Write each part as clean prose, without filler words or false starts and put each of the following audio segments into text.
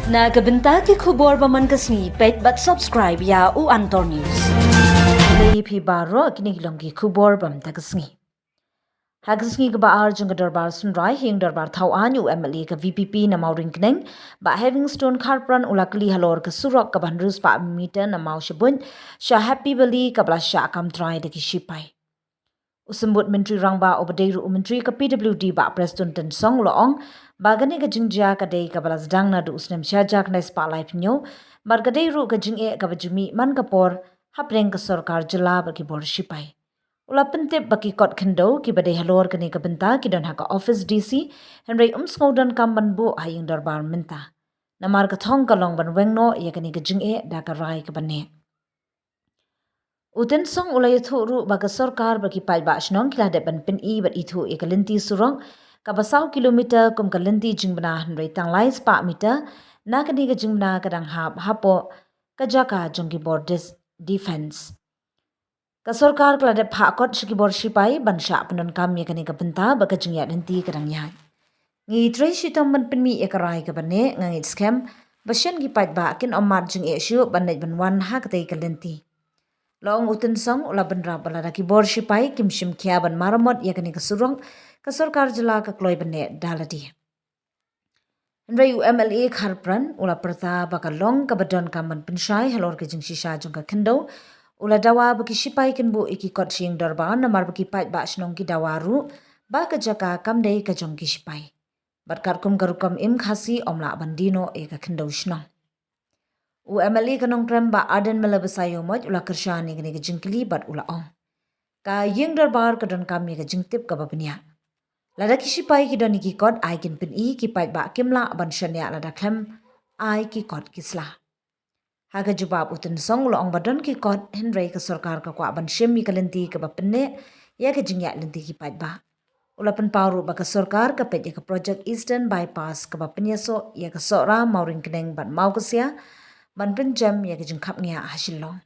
Nagabenta ki khubor baman kasni pet but subscribe ya u Antor News. Lay phi baro kini longi khubor bam tagasni. Hagasni ka baar jung Dorbar sunrai hing Dorbar thau anyu MLA ka VPP na Mawryngkneng ba Havingstone Kharpran ulakli halor ka surok ka bandrus pa meter na Mawshbuit Happy Valley ka blasha kam trai de ki Shipai. Usambut Menteri Rangba Obadeiru Menteri ke PWD Ba Preston Ten Song Loong bagane ke jingjia ka dei ka balas dang na du usnem syajak na spotlight nyo bargadeiru ke jinge ka bajumi man kapor hapreng ke sarkar jela bagi bor Shipai. Ula pentip bagi kot kendo ki badai halor kene ka benta ki don haka office DC Henry umsngodan kam banbu haying Dorbar minta. Namar ka thong ka long ban wengno ya kene ke jinge da ka rai ka bane. Uten song ulay ru baga sarkar bagi pai ba shnong kila de ban pin I bat itu ekalinti surong ka basaw kilometer kum kalinti jingbana hnrei tanglai spa meter na kani ka jingbana kadang hapo kajaka jongki borders defense. Ka sarkar kila de phakot shiki bor Shipai ban sha penon kam ya kani ka benta baga jingya nanti kadang yai. Ngi trai shitom ban pin mi ekarai ka bane ngangit scam basyan ki pai ba kin omar jing shu ban net ban wan ha katai kalinti. Long uten song ula benra balada ki bor Shipai kim shim kia ban maramot ya kani kasurong ka sarkar jela ka kloi bane daladi. Nrai MLA Kharpran ula perta baka long ka badon kaman pensyai halor ke jing shisha jong ka kendo ula dawa baki Shipai kenbu iki kot shing Dorbar namar baki pait ba shnong ki dawaru ba ka jaka kamdei ka jong ki Shipai. Bat kum garukam im khasi omla bandino e ka kendo shnong. MLA kanong krem ba aden malabasayo moj ula kershani gani ke jingkli bat ula ong. Ka yeng Dorbar ka don kami ke jingtip ka babnya. Lada ki Shipai ki don ki kot ai kin pin I ki pai ba kimla ban shanya lada klem ai ki kot kisla. Haga jubab uten song ula ong badon ki kot henrei ka sarkar ka kwa ban shemi ka lenti ka bapenne ya ke jingya lenti ki pai ba. Ula pen paru ba ka sarkar ka pet ya ka project Eastern Bypass ka bapenya so ya ka sora Mawryngkneng ban mau kasya ban penjam ya kejeng kap ngia hasilong.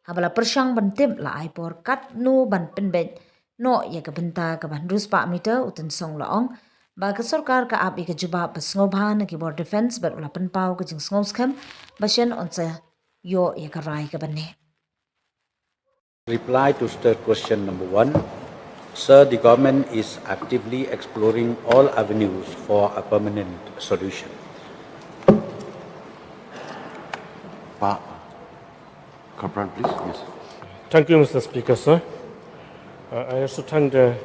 Habala persyang ban tim la aipor kat nu ban penbet no ya ke benta ke ban rus pa meter uten song laong ba ke sarkar ka api ke juba besngobhan ke bor defense bat ula penpau ke jeng sngobskam basyan onsa yo ya ke rai ke bane. Reply to third question number 1. Sir, the government is actively exploring all avenues for a permanent solution. Corporal, please. Yes. Thank you, Mr. Speaker, sir. I also thank the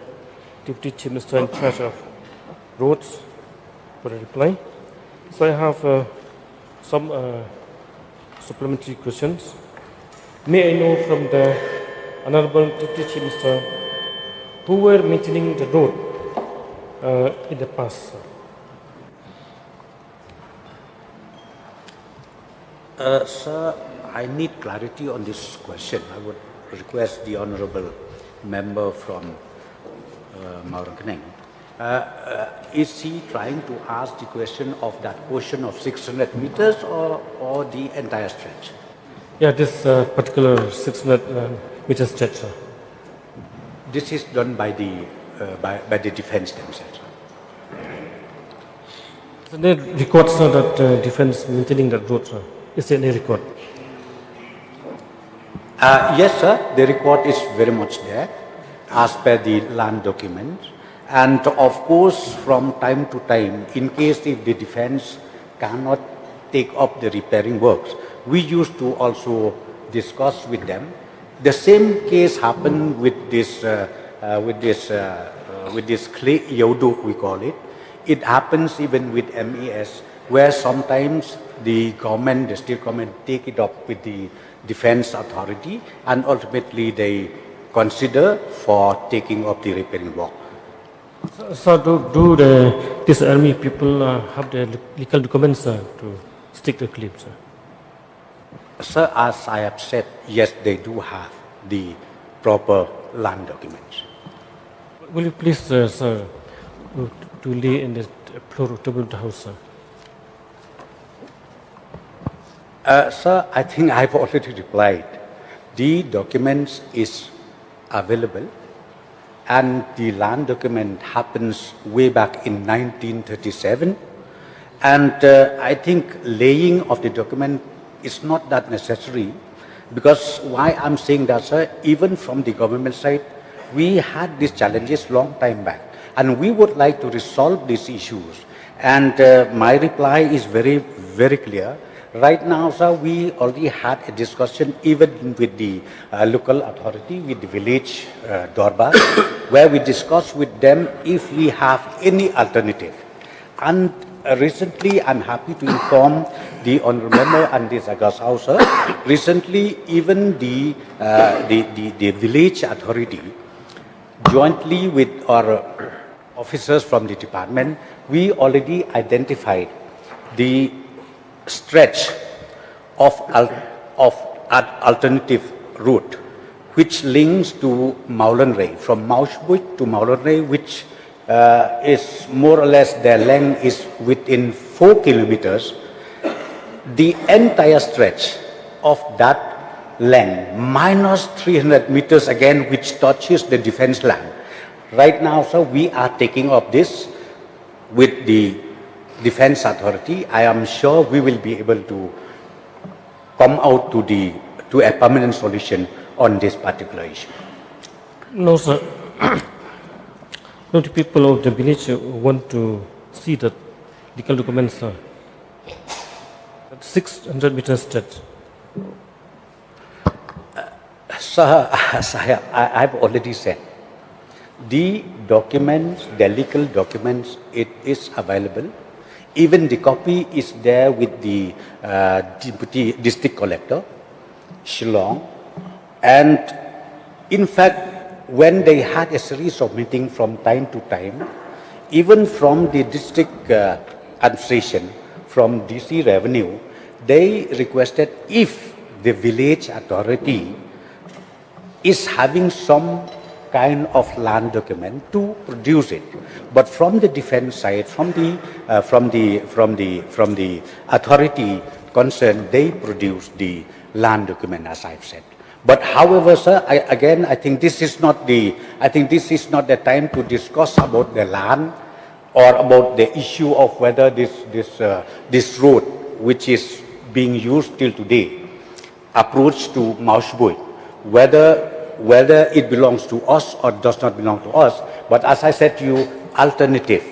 Deputy Chief Minister in charge of roads for the reply. So I have some supplementary questions. May I know from the Honorable Deputy Chief Minister who were maintaining the road in the past, sir? Sir, I need clarity on this question. I would request the honourable member from Mawryngkneng. Is he trying to ask the question of that portion of 600 meters or the entire stretch? Yeah, this particular 600 meter stretch, sir. This is done by the defence themselves. So they record, sir, that defence maintaining that road, sir. Is there any record? Yes, sir. The record is very much there as per the land documents. And of course, from time to time, in case if the defence cannot take up the repairing works, we used to also discuss with them. The same case happened with this clay yodo, we call it. It happens even with MES, where sometimes the government, the state government, take it up with the defence authority, and ultimately they consider for taking up the repairing work. So do these army people have the legal documents to stick the clip, sir? Sir, as I have said, yes, they do have the proper land documents. Will you please, sir, to lay in the floor table of the house, sir? Sir, I think I've already replied. The documents is available, and the land document happens way back in 1937, And I think laying of the document is not that necessary, because why I'm saying that, sir, even from the government side, we had these challenges long time back, and we would like to resolve these issues. And my reply is very, very clear. Right now, sir, we already had a discussion even with the local authority, with the village Dorbar, where we discussed with them if we have any alternative. And recently, I'm happy to inform the Honorable Member and the Zagas House, sir, recently even the village authority, jointly with our officers from the department, we already identified the stretch of alternative route which links to Mawryngkneng, from Mawshbuit to Mawryngkneng, which is more or less, their length is within 4 kilometers. The entire stretch of that length minus 300 meters again, which touches the defense land. Right now, sir, we are taking up this with the Defense Authority. I am sure we will be able to come out to a permanent solution on this particular issue. No, sir. No, the people of the village want to see the legal documents, sir. At 600 meters stretch. Sir, I've already said, the documents, the legal documents, it is available. Even the copy is there with the Deputy District Collector, Shillong. And in fact, when they had a series of meetings from time to time, even from the district administration, from DC Revenue, they requested if the village authority is having some kind of land document to produce it, but from the defense side, from the authority concerned, they produce the land document, as I've said. But however, sir, I think this is not the time to discuss about the land or about the issue of whether this road, which is being used till today, approach to Mawshbuit, whether it belongs to us or does not belong to us. But as I said to you, alternative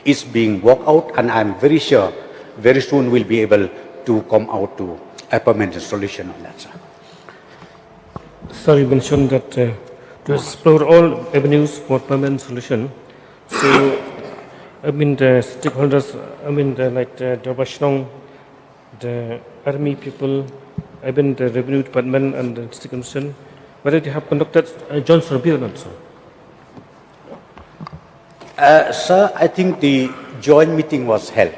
is being worked out, and I'm very sure very soon we'll be able to come out to a permanent solution on that, sir. Sir, you mentioned that to explore all avenues for permanent solution. So, I mean, the stakeholders, like the Dorbar, the army people, I mean, the revenue department and the district commission, whether they have conducted a joint survey or not, sir? Sir, I think the joint meeting was held.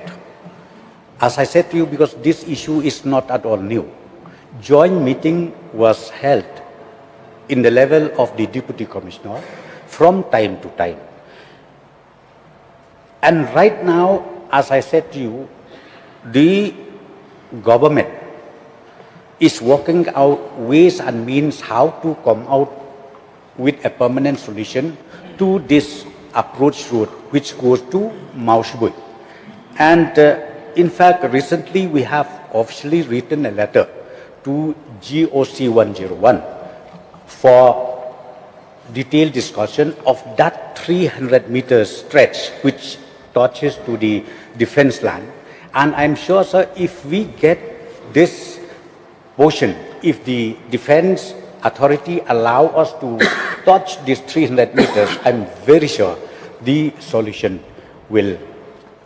As I said to you, because this issue is not at all new. Joint meeting was held in the level of the Deputy Commissioner from time to time. And right now, as I said to you, the government is working out ways and means how to come out with a permanent solution to this approach route which goes to Mawshbuit. And in fact, recently we have officially written a letter to GOC 101 for detailed discussion of that 300 meters stretch which touches to the defense land. And I'm sure, sir, if we get this portion, if the defense authority allow us to touch these 300 meters, I'm very sure the solution will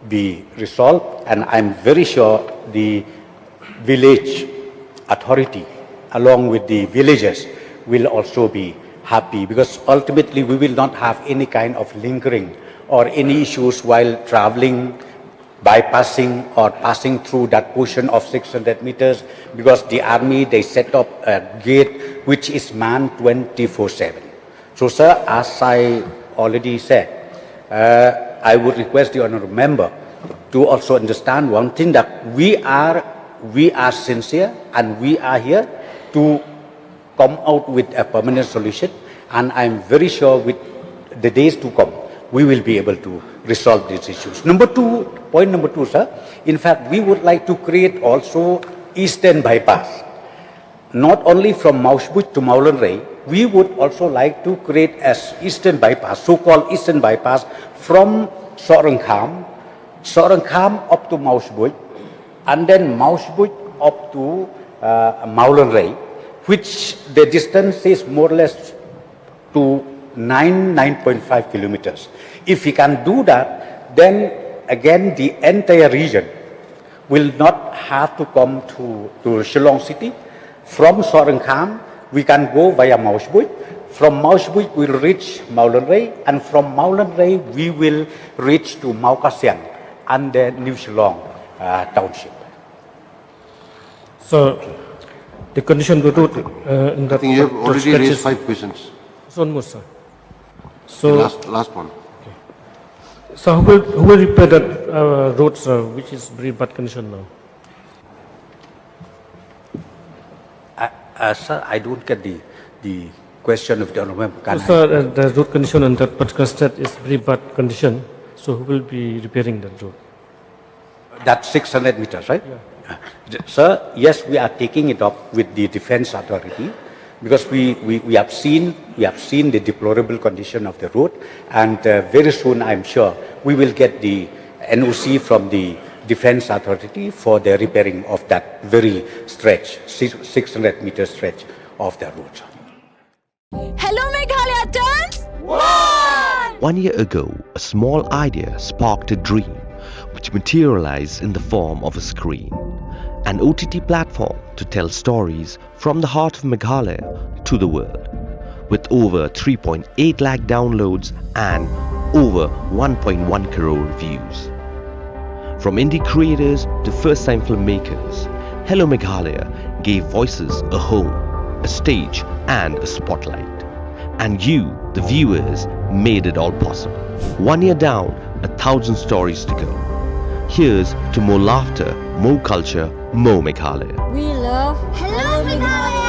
be resolved, and I'm very sure the village authority along with the villagers will also be happy, because ultimately we will not have any kind of lingering or any issues while traveling, bypassing or passing through that portion of 600 meters, because the army, they set up a gate which is manned 24/7. So, sir, as I already said, I would request the honourable member to also understand one thing, that we are sincere and we are here to come out with a permanent solution, and I'm very sure with the days to come we will be able to resolve these issues. Point number two, sir. In fact, we would like to create also eastern bypass. Not only from Mawshbuit to Mawryngkneng, we would also like to create as eastern bypass, so-called eastern bypass from Mawryngkneng up to Mawshbuit, and then Mawshbuit up to Mawryngkneng, which the distance is more or less to 9.5 kilometers. If we can do that, then again the entire region will not have to come to Shillong city. From Mawryngkneng, we can go via Mawshbuit. From Mawshbuit, we'll reach Mawryngkneng, and from Mawryngkneng, we will reach to Mawkasiang and the New Shillong township. So, the condition of the road in I that think you have already stretch raised is 5 questions. it's one more, sir. The So, last one. so who will repair that road, sir, which is very bad condition now? Sir, I don't get the question of the honorable. So, sir, the road condition on that particular stretch is very bad condition. So, who will be repairing that road? That's 600 meters, right? Sir, yes, we are taking it up with the defense authority because we have seen the deplorable condition of the road, and very soon I'm sure we will get the NOC from the defense authority for the repairing of that very stretch, 600 meter stretch of the road. Hello Meghalaya turns 1! 1 year ago, a small idea sparked a dream which materialized in the form of a screen, an OTT platform to tell stories from the heart of Meghalaya to the world. With over 3.8 lakh downloads and over 1.1 crore views. From indie creators to first-time filmmakers, Hello Meghalaya gave voices a home, a stage and a spotlight. And you, the viewers, made it all possible. 1 year down, 1,000 stories to go. Here's to more laughter, more culture, more Meghalaya. We love Hello Meghalaya!